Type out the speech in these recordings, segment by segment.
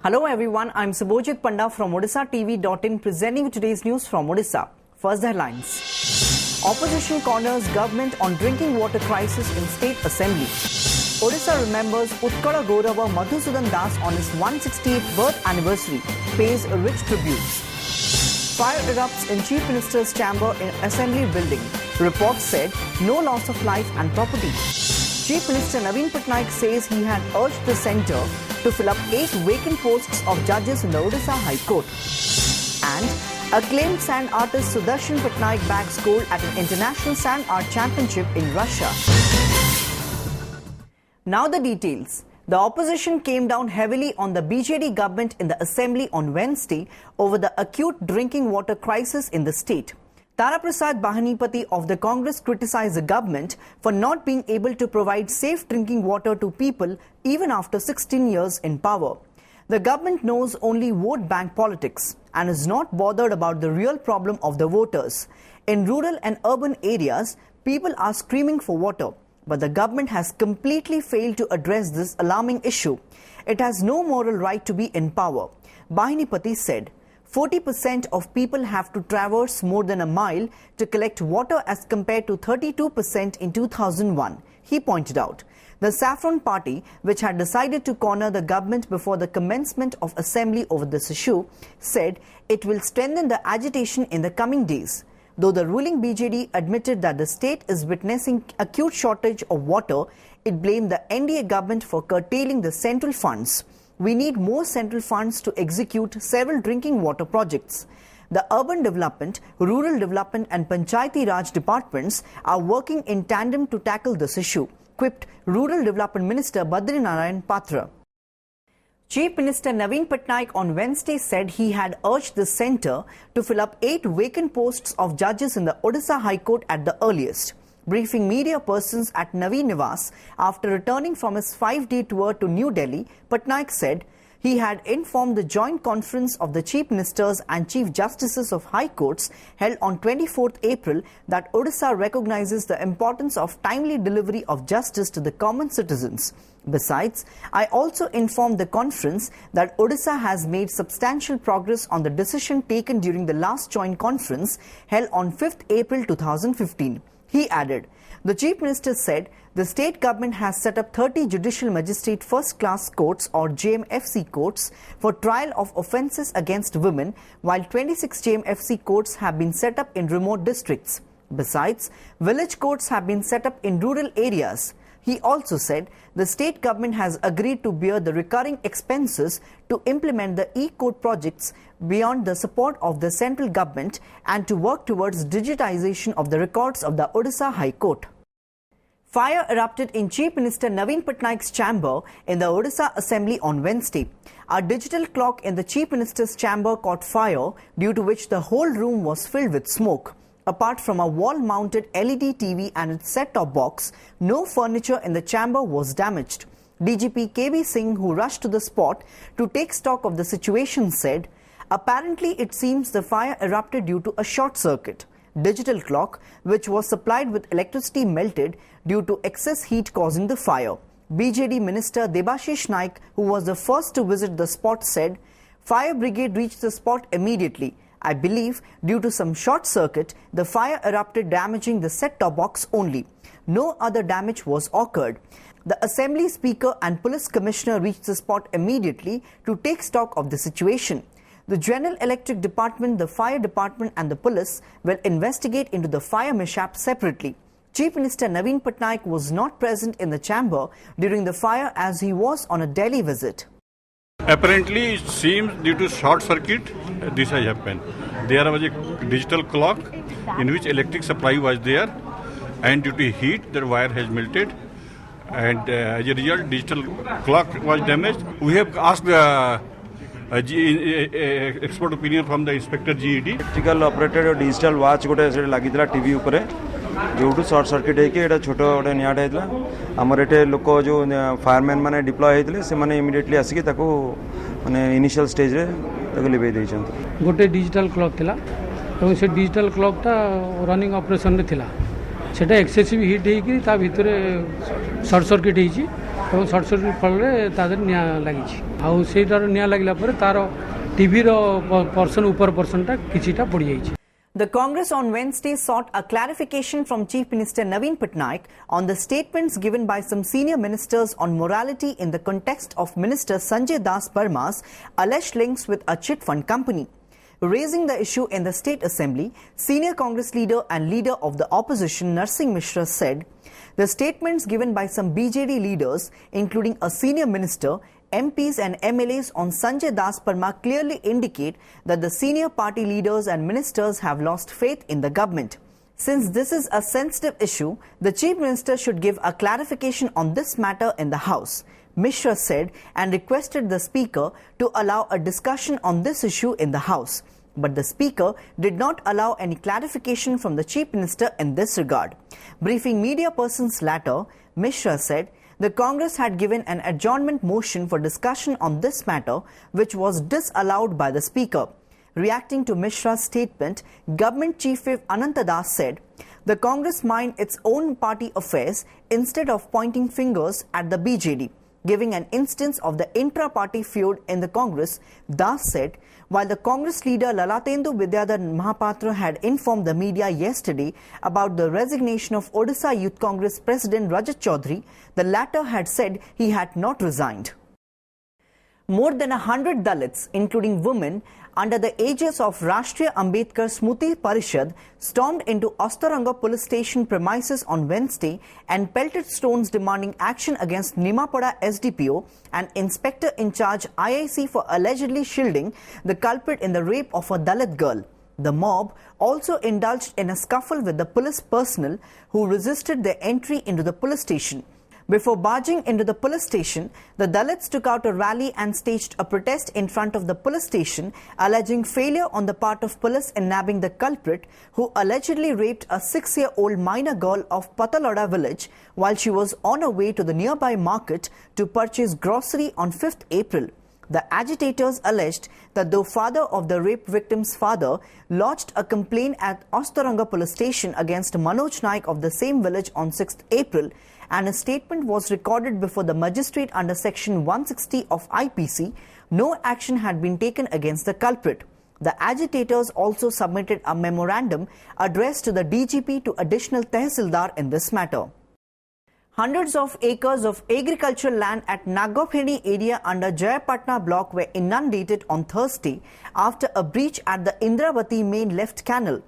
Hello everyone, I'm Subhojit Panda from Odishatv.in presenting you today's news from Odisha. First, the headlines. Opposition corners government on drinking water crisis in State Assembly. Odisha remembers Utkala Gaurava Madhusudan Das on his 168th birth anniversary, pays rich tributes. Fire erupts in Chief Minister's chamber in Assembly building. Reports said no loss of life and property. Chief Minister Naveen Patnaik says he had urged the centre to fill up 8 vacant posts of judges in the Odisha High Court. And acclaimed sand artist Sudarshan Patnaik bags gold at an international sand art championship in Russia. Now the details. The opposition came down heavily on the BJD government in the assembly on Wednesday over the acute drinking water crisis in the state. Tara Prasad Bahanipati of the Congress criticized the government for not being able to provide safe drinking water to people even after 16 years in power. The government knows only vote bank politics and is not bothered about the real problem of the voters. In rural and urban areas, people are screaming for water, but the government has completely failed to address this alarming issue. It has no moral right to be in power. Bahanipati said, 40% of people have to traverse more than a mile to collect water as compared to 32% in 2001, he pointed out. The Saffron Party, which had decided to corner the government before the commencement of assembly over this issue, said it will strengthen the agitation in the coming days. Though the ruling BJD admitted that the state is witnessing acute shortage of water, it blamed the NDA government for curtailing the central funds. We need more central funds to execute several drinking water projects. The urban development, rural development and Panchayati Raj departments are working in tandem to tackle this issue, quipped Rural Development Minister Badri Narayan Patra. Chief Minister Naveen Patnaik on Wednesday said he had urged the centre to fill up 8 vacant posts of judges in the Odisha High Court at the earliest. Briefing media persons at Naveen Nivas after returning from his 5-day tour to New Delhi, Patnaik said he had informed the joint conference of the Chief Ministers and Chief Justices of High Courts held on 24th April that Odisha recognizes the importance of timely delivery of justice to the common citizens. Besides, I also informed the conference that Odisha has made substantial progress on the decision taken during the last joint conference held on 5th April 2015. He added, the Chief Minister said the state government has set up 30 Judicial Magistrate First Class Courts or JMFC courts for trial of offences against women, while 26 JMFC courts have been set up in remote districts. Besides, village courts have been set up in rural areas. He also said the state government has agreed to bear the recurring expenses to implement the e-court projects beyond the support of the central government and to work towards digitization of the records of the Odisha High Court. Fire erupted in Chief Minister Naveen Patnaik's chamber in the Odisha Assembly on Wednesday. A digital clock in the Chief Minister's chamber caught fire, due to which the whole room was filled with smoke. Apart from a wall-mounted LED TV and its set-top box, no furniture in the chamber was damaged. DGP KB Singh, who rushed to the spot to take stock of the situation, said, apparently it seems the fire erupted due to a short circuit. Digital clock, which was supplied with electricity, melted due to excess heat causing the fire. BJD Minister Debashish Naik, who was the first to visit the spot, said, Fire Brigade reached the spot immediately. I believe due to some short circuit, the fire erupted, damaging the set-top box only. No other damage was occurred. The Assembly Speaker and Police Commissioner reached the spot immediately to take stock of the situation. The General Electric Department, the Fire Department and the Police will investigate into the fire mishap separately. Chief Minister Naveen Patnaik was not present in the chamber during the fire as he was on a Delhi visit. Apparently, it seems due to short circuit, this has happened. There was a digital clock in which electric supply was there, and due to heat, the wire has melted, and as a result, digital clock was damaged. We have asked the expert opinion from the Inspector GED. Electrical operated digital watch gote lagitla TV upare जोटू short circuit होइके एटा छोटो गोटे निआट होइतला हमर एटे लोक जो fireman माने deploy होइतले से माने इमीडिएटली आसिके ताको माने इनिशियल स्टेज रे ताको लिबे दैछन गोटे डिजिटल क्लॉक थिला এবং সে ডিজিটাল ক্লকটা রনিং অপারেশন রে थिला সেটা এক্সেসিভ হিট হেইকি তা ভিতরে শর্ট সার্কিট হেইছি ଏବଂ ସର୍ଟ ସର୍କିଟ୍ ଫଳରେ ତା ଦେହରେ ନିଆଁ ଲାଗିଛି। ଆଉ ସେଇଟାର ନିଆଁ ଲାଗିଲା ପରେ ତାର ଟିଭିର ପର୍ସନ ଉପର ପର୍ସନଟା କିଛିଟା ପୋଡ଼ିଯାଇଛି। The Congress on Wednesday sought a clarification from Chief Minister Naveen Patnaik on the statements given by some senior ministers on morality in the context of Minister Sanjay Das Parma's alleged links with a chit fund company. Raising the issue in the State Assembly, senior Congress leader and leader of the opposition Narsingh Mishra said, the statements given by some BJD leaders, including a senior minister, MPs and MLAs on Sanjay Das Parma clearly indicate that the senior party leaders and ministers have lost faith in the government. Since this is a sensitive issue, the Chief Minister should give a clarification on this matter in the House, Mishra said, and requested the Speaker to allow a discussion on this issue in the House. But the Speaker did not allow any clarification from the Chief Minister in this regard. Briefing media persons later, Mishra said, the Congress had given an adjournment motion for discussion on this matter, which was disallowed by the Speaker. Reacting to Mishra's statement, Government Chief Whip Ananta Das said, the Congress mind its own party affairs instead of pointing fingers at the BJD. Giving an instance of the intra-party feud in the Congress, Das said, while the Congress leader Lalatendu Vidyadhar Mahapatra had informed the media yesterday about the resignation of Odisha Youth Congress President Rajat Chaudhary, the latter had said he had not resigned. More than 100 Dalits, including women, under the aegis of Rashtriya Ambedkar Smruti Parishad, stormed into Ostaranga police station premises on Wednesday and pelted stones demanding action against Nimapada SDPO and Inspector in charge IIC for allegedly shielding the culprit in the rape of a Dalit girl. The mob also indulged in a scuffle with the police personnel who resisted their entry into the police station. Before barging into the police station, the Dalits took out a rally and staged a protest in front of the police station, alleging failure on the part of police in nabbing the culprit, who allegedly raped a 6-year-old minor girl of Pataloda village while she was on her way to the nearby market to purchase grocery on 5th April. The agitators alleged that the father of the rape victim's father lodged a complaint at Ostaranga police station against Manoj Naik of the same village on 6th April, and a statement was recorded before the magistrate under section 160 of IPC. No action had been taken against the culprit. The agitators also submitted a memorandum addressed to the DGP to additional Tehsildar in this matter. Hundreds of acres of agricultural land at Nagopeni area under Jayapatna block were inundated on Thursday after a breach at the Indravati main left canal.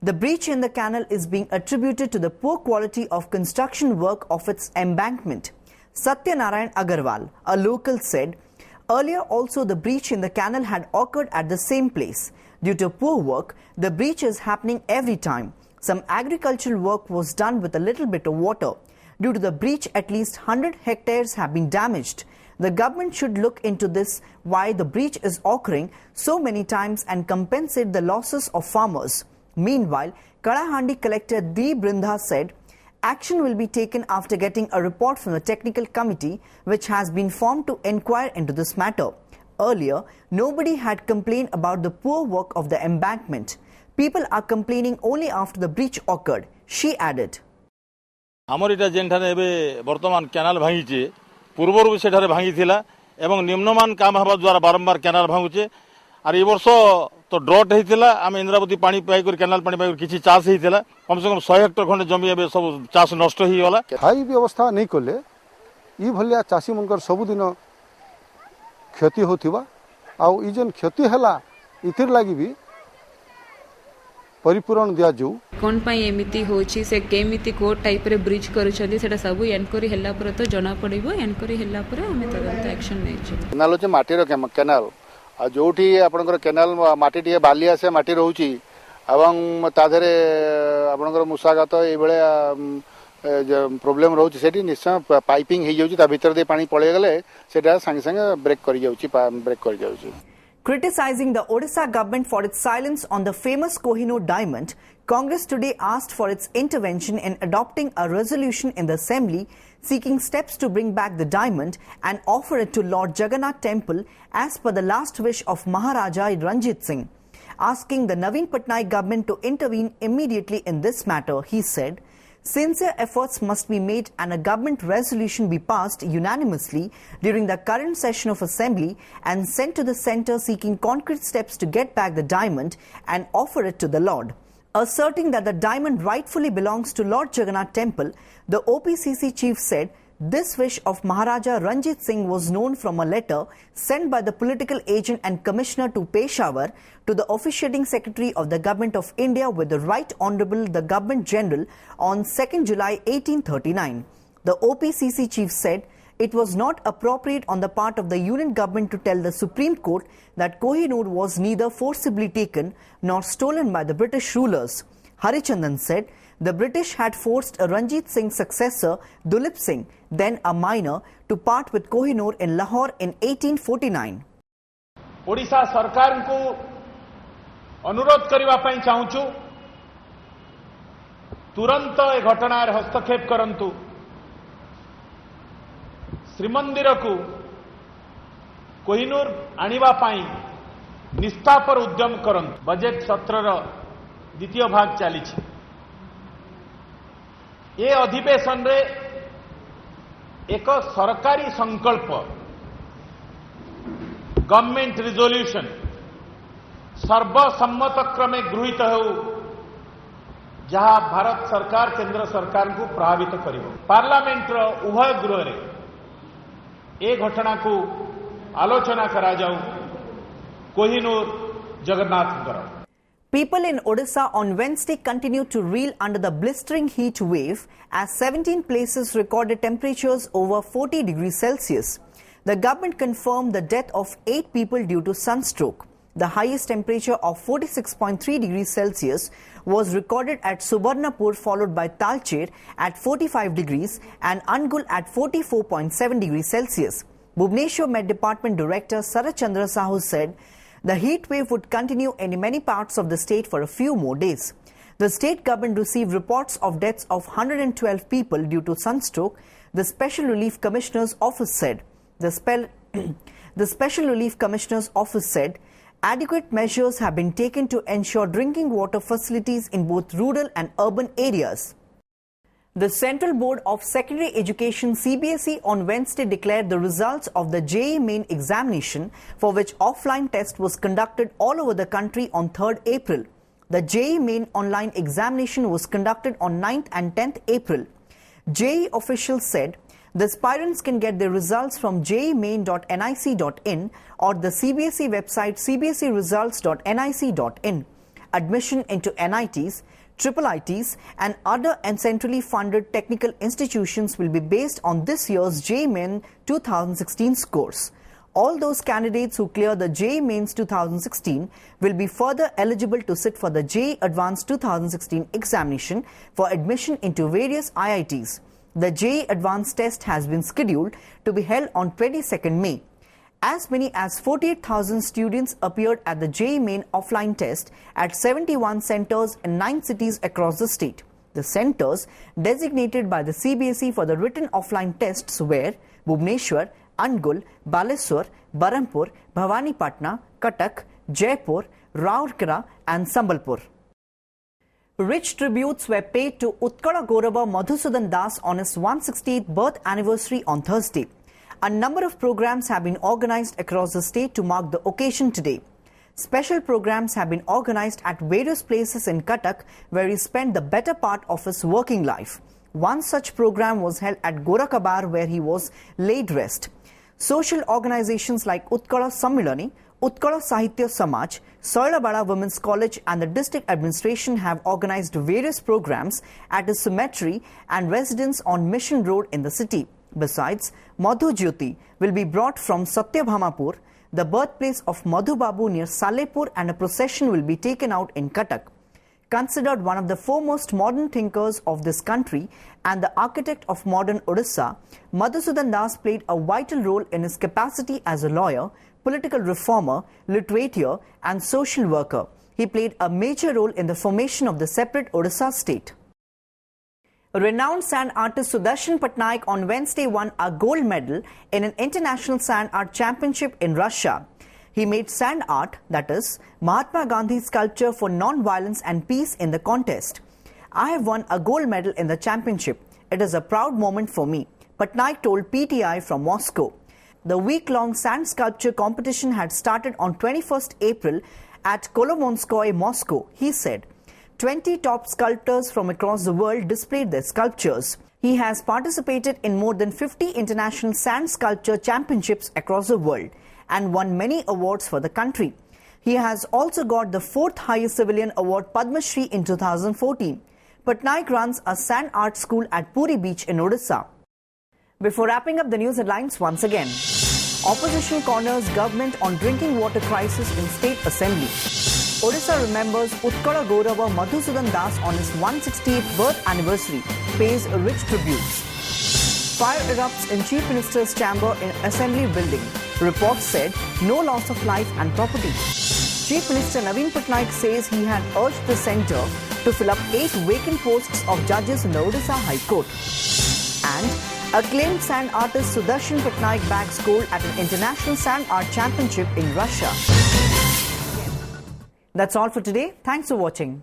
The breach in the canal is being attributed to the poor quality of construction work of its embankment. Satyanarayan Agarwal, a local, said, earlier also the breach in the canal had occurred at the same place. Due to poor work, the breach is happening every time. Some agricultural work was done with a little bit of water. Due to the breach, at least 100 hectares have been damaged. The government should look into this, why the breach is occurring so many times, and compensate the losses of farmers. Meanwhile, Kalahandi collector D. Brinda said, action will be taken after getting a report from the technical committee which has been formed to inquire into this matter. Earlier, nobody had complained about the poor work of the embankment. People are complaining only after the breach occurred, she added. आमर इटा जेनठाने एबे वर्तमान canal भांगीचे पूर्वरु सेठारे भांगीथिला एवं निम्नमान काम हवा द्वारा बारंबार canal भांगुचे R A वर्ष तो ड्रॉट हेतिला आम इंद्रावती पानी पाई कर कैनाल पानी पाई किछि चाष हेतिला कम से कम 100 हेक्टर खंड जमी एबे सब चाष नष्ट ही होला हाई व्यवस्था नहीं कले ई भलिया चासी मनकर सब दिन क्षति होथिबा आ ई जन क्षति हला इथिर लागि भी परिपूरण दिया जो कोन पाई एमिति होची से केमिति को टाइप रे ब्रिज करूछली सेटा सब एनक्वायरी हल्ला पर तो जना पड़िबो एनक्वायरी हल्ला पर हमें तुरंत एक्शन नै छै कैनाल जे माटी रो कैनाल आ जोठी आपनकर कैनाल माटी टिए बालिया से माटी रहउची एवं ताधरे आपनकर मुसागात ए बेले प्रॉब्लम रहउची सेठी निश्चय पाइपिंग हे जाउची ता भीतर दे पानी पळे गेले सेटा संग संग ब्रेक करि जाउची ब्रेक करि जाउची. Criticizing the Odisha government for its silence on the famous Kohinoor diamond, Congress today asked for its intervention in adopting a resolution in the Assembly seeking steps to bring back the diamond and offer it to Lord Jagannath Temple as per the last wish of Maharaja Ranjit Singh. Asking the Naveen Patnaik government to intervene immediately in this matter, he said, sincere efforts must be made and a government resolution be passed unanimously during the current session of Assembly and sent to the centre seeking concrete steps to get back the diamond and offer it to the Lord. Asserting that the diamond rightfully belongs to Lord Jagannath Temple, the OPCC chief said this wish of Maharaja Ranjit Singh was known from a letter sent by the political agent and commissioner to Peshawar to the officiating secretary of the Government of India with the Right Honourable the Government General on 2nd July 1839. The OPCC chief said it was not appropriate on the part of the Union Government to tell the Supreme Court that Kohinoor was neither forcibly taken nor stolen by the British rulers. Harichandan said the British had forced a Ranjit Singh's successor, Dulip Singh, then a minor, to part with Kohinoor in Lahore in 1849. Odisha सरकार को अनुरोध करने पाई चाहूँ तुरंत ए घटनार हस्तक्षेप करंतु श्रीमंदिर को कोहिनूर आनिबा पाई निष्ठापर उद्यम करंतु। बजेट सत्रर द्वितीय भाग चली ये अधिवेशन रे एक सरकारी संकल्प गवर्नमेंट रिजोल्यूशन सर्वसम्मत क्रमे गृहीत हो जहां भारत सरकार केंद्र सरकार को प्रभावित करिवो। पार्लियामेंट रो उभय गृह रे ए घटना को आलोचना करा जाऊ Kohinoor Jagannath. People in Odisha on Wednesday continued to reel under the blistering heat wave as 17 places recorded temperatures over 40 degrees Celsius. The government confirmed the death of 8 people due to sunstroke. The highest temperature of 46.3 degrees Celsius was recorded at Subarnapur, followed by Talcher at 45 degrees and Angul at 44.7 degrees Celsius. Bhubaneswar Met Department Director Sarat Chandra Sahu said the heat wave would continue in many parts of the state for a few more days. The state government received reports of deaths of 112 people due to sunstroke, the Special Relief Commissioner's office said. The Special Relief Commissioner's office said adequate measures have been taken to ensure drinking water facilities in both rural and urban areas. The Central Board of Secondary Education CBSE on Wednesday declared the results of the JEE Main examination for which offline test was conducted all over the country on 3rd April. The JEE Main online examination was conducted on 9th and 10th April. JEE officials said the aspirants can get their results from jemain.nic.in or the CBSE website cbseresults.nic.in. Admission into NITs, triple ITs and other and centrally funded technical institutions will be based on this year's JEE Main 2016 scores. All those candidates who clear the JEE Mains 2016 will be further eligible to sit for the JEE Advanced 2016 examination for admission into various IITs. The JEE Advanced test has been scheduled to be held on 22nd May. As many as 48,000 students appeared at the JEE Main offline test at 71 centres in 9 cities across the state. The centres designated by the CBSE for the written offline tests were Bhubaneswar, Angul, Baleswar, Barampur, Bhawanipatna, Cuttack, Jaipur, Rourkela and Sambalpur. Rich tributes were paid to Utkala Gaurava Madhusudan Das on his 160th birth anniversary on Thursday. A number of programs have been organized across the state to mark the occasion today. Special programs have been organized at various places in Cuttack where he spent the better part of his working life. One such program was held at Gorakabar where he was laid rest. Social organizations like Utkala Sammilani, Utkala Sahitya Samaj, Soilabada Women's College and the district administration have organized various programs at his cemetery and residence on Mission Road in the city. Besides, Madhu Jyoti will be brought from Satyabhamapur, the birthplace of Madhu Babu near Salepur, and a procession will be taken out in Cuttack. Considered one of the foremost modern thinkers of this country and the architect of modern Odisha, Madhusudan Das played a vital role in his capacity as a lawyer, political reformer, literature and social worker. He played a major role in the formation of the separate Odisha state. Renowned sand artist Sudarshan Patnaik on Wednesday won a gold medal in an international sand art championship in Russia. He made sand art, that is, Mahatma Gandhi's sculpture for non-violence and peace in the contest. I have won a gold medal in the championship. It is a proud moment for me, Patnaik told PTI from Moscow. The week-long sand sculpture competition had started on 21st April at Kolomonskoye, Moscow. He said 20 top sculptors from across the world displayed their sculptures. He has participated in more than 50 international sand sculpture championships across the world and won many awards for the country. He has also got the 4th highest civilian award Padma Shri in 2014. Patnaik runs a sand art school at Puri Beach in Odisha. Before wrapping up the news headlines once again, opposition corners government on drinking water crisis in State Assembly. Odisha remembers Utkala Gaurava Madhusudan Das on his 168th birth anniversary, pays rich tributes. Fire erupts in Chief Minister's chamber in Assembly building. Reports said no loss of life and property. Chief Minister Naveen Patnaik says he had urged the centre to fill up 8 vacant posts of judges in the Odisha High Court. And acclaimed sand artist Sudarshan Patnaik bags gold at an international sand art championship in Russia. That's all for today. Thanks for watching.